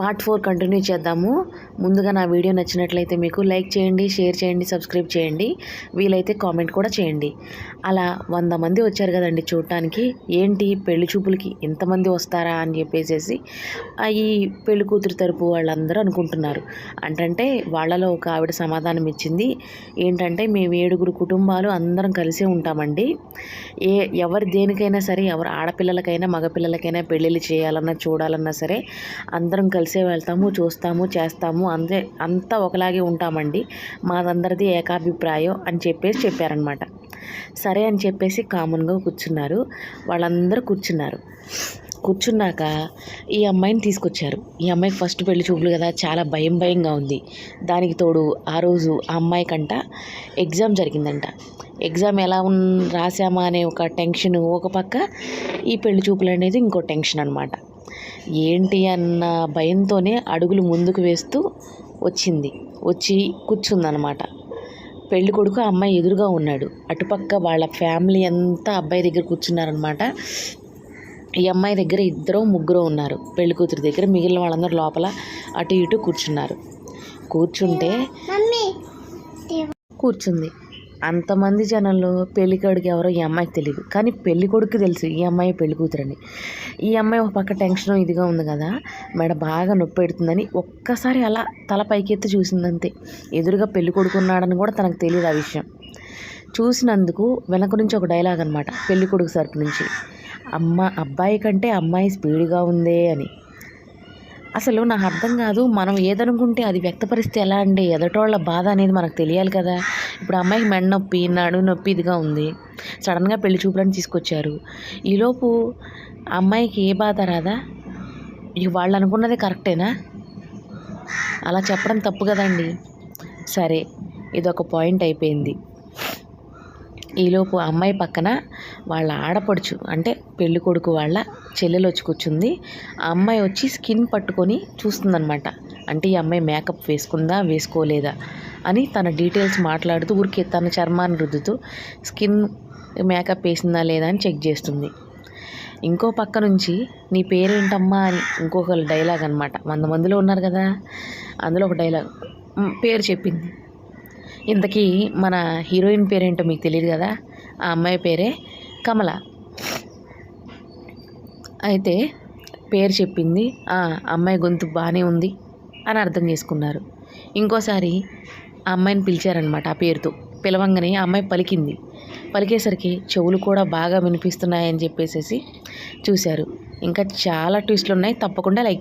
Part 4 continue చేద్దాము. ముందుగా నా వీడియో నచ్చినట్లయితే మీకు లైక్ చేయండి, షేర్ చేయండి, సబ్స్క్రైబ్ చేయండి, వీలైతే కామెంట్ కూడా చేయండి. అలా 100 మంది వచ్చారు కదండి చూడటానికి. ఏంటి పెళ్లి చూపులకి ఇంతమంది వస్తారా అని చెప్పేసి ఈ పెళ్లి కూతురు తరపు వాళ్ళందరూ అనుకుంటున్నారు. అంటే వాళ్ళలో ఒక ఆవిడ సమాధానం ఇచ్చింది. ఏంటంటే మేము 7 కుటుంబాలు అందరం కలిసే ఉంటామండి. ఎవరు దేనికైనా సరే, ఎవరు ఆడపిల్లలకైనా మగపిల్లలకైనా పెళ్ళిళ్ళు చేయాలన్నా చూడాలన్నా సరే అందరం కలిసే వెళ్తాము, చూస్తాము, చేస్తాము, అంతా ఒకలాగే ఉంటామండి, మాదందరిది ఏకాభిప్రాయం అని చెప్పారనమాట. సరే అని చెప్పేసి కామన్గా కూర్చున్నారు. వాళ్ళందరూ కూర్చున్నాక ఈ అమ్మాయిని తీసుకొచ్చారు. ఈ అమ్మాయికి ఫస్ట్ పెళ్లి చూపులు కదా, చాలా భయంగా ఉంది. దానికి తోడు ఆ రోజు ఆ అమ్మాయికంట ఎగ్జామ్ జరిగిందంట. ఎగ్జామ్ ఎలా రాసామా అనే ఒక టెన్షన్ ఒక పక్క, ఈ పెళ్లి చూపులు అనేది ఇంకో టెన్షన్ అనమాట. ఏంటి అన్న భయంతోనే అడుగులు ముందుకు వేస్తూ వచ్చి కూర్చుందనమాట. పెళ్లి కొడుకు అమ్మాయి ఎదురుగా ఉన్నాడు. అటుపక్క వాళ్ళ ఫ్యామిలీ అంతా అబ్బాయి దగ్గర కూర్చున్నారనమాట. ఈ అమ్మాయి దగ్గర 2-3 ఉన్నారు. పెళ్లి కూతురు దగ్గర మిగిలిన వాళ్ళందరూ లోపల అటు ఇటు కూర్చుంది. అంతమంది జనంలో పెళ్లి కొడుకు ఎవరో ఈ అమ్మాయికి తెలియదు, కానీ పెళ్లి కొడుకు తెలుసు ఈ అమ్మాయి పెళ్లి కూతురని. ఈ అమ్మాయి ఒక పక్క టెన్షన్ ఇదిగా ఉంది కదా, మెడ బాగా నొప్పి పెడుతుందని ఒక్కసారి అలా తల పైకెత్తి చూసిందంతే. ఎదురుగా పెళ్లి కొడుకు ఉన్నాడని కూడా తనకు తెలియదు ఆ విషయం. చూసినందుకు వెనక నుంచి ఒక డైలాగ్ అనమాట పెళ్లి కొడుకు తరపు నుంచి, అబ్బాయి కంటే అమ్మాయి స్పీడ్గా ఉందే అని. అసలు నాకు అర్థం కాదు, మనం ఏదనుకుంటే అది వ్యక్తపరిస్తే ఎలా అండి? ఎదటోళ్ళ బాధ అనేది మనకు తెలియాలి కదా. ఇప్పుడు అమ్మాయికి మెడ నొప్పి, నడుము నొప్పి ఇదిగా ఉంది, సడన్గా పెళ్లి చూపులని తీసుకొచ్చారు. ఈలోపు అమ్మాయికి ఏ బాధ రాదా? వాళ్ళు అనుకున్నది కరెక్టేనా? అలా చెప్పడం తప్పు కదండి. సరే, ఇదొక పాయింట్ అయిపోయింది. ఈలోపు అమ్మాయి పక్కన వాళ్ళ ఆడపడుచు అంటే పెళ్లి కొడుకు వాళ్ళ చెల్లెలు వచ్చి కూర్చుంది. ఆ అమ్మాయి వచ్చి స్కిన్ పట్టుకొని చూస్తుందనమాట. అంటే ఈ అమ్మాయి మేకప్ వేసుకుందా వేసుకోలేదా అని తన డీటెయిల్స్ మాట్లాడుతూ ఊరికే తన చర్మాన్ని రుద్దుతూ స్కిన్ మేకప్ వేసిందా లేదా అని చెక్ చేస్తుంది. ఇంకో పక్క నుంచి నీ పేరేంటమ్మా అని ఇంకొక డైలాగ్ అనమాట. 100 మందిలో ఉన్నారు కదా, అందులో ఒక డైలాగ్ పేరు చెప్పింది. ఇంతకీ మన హీరోయిన్ పేరేంటో మీకు తెలియదు కదా, ఆ అమ్మాయి పేరే కమల. అయితే పేరు చెప్పింది, అమ్మాయి గొంతు బాగానే ఉంది అని అర్థం చేసుకున్నారు. ఇంకోసారి ఆ అమ్మాయిని పిలిచారనమాట. ఆ పేరుతో పిలవంగానే ఆ అమ్మాయి పలికేసరికి చెవులు కూడా బాగా వినిపిస్తున్నాయని చెప్పేసి చూశారు. ఇంకా చాలా ట్విస్టులు ఉన్నాయి, తప్పకుండా లైక్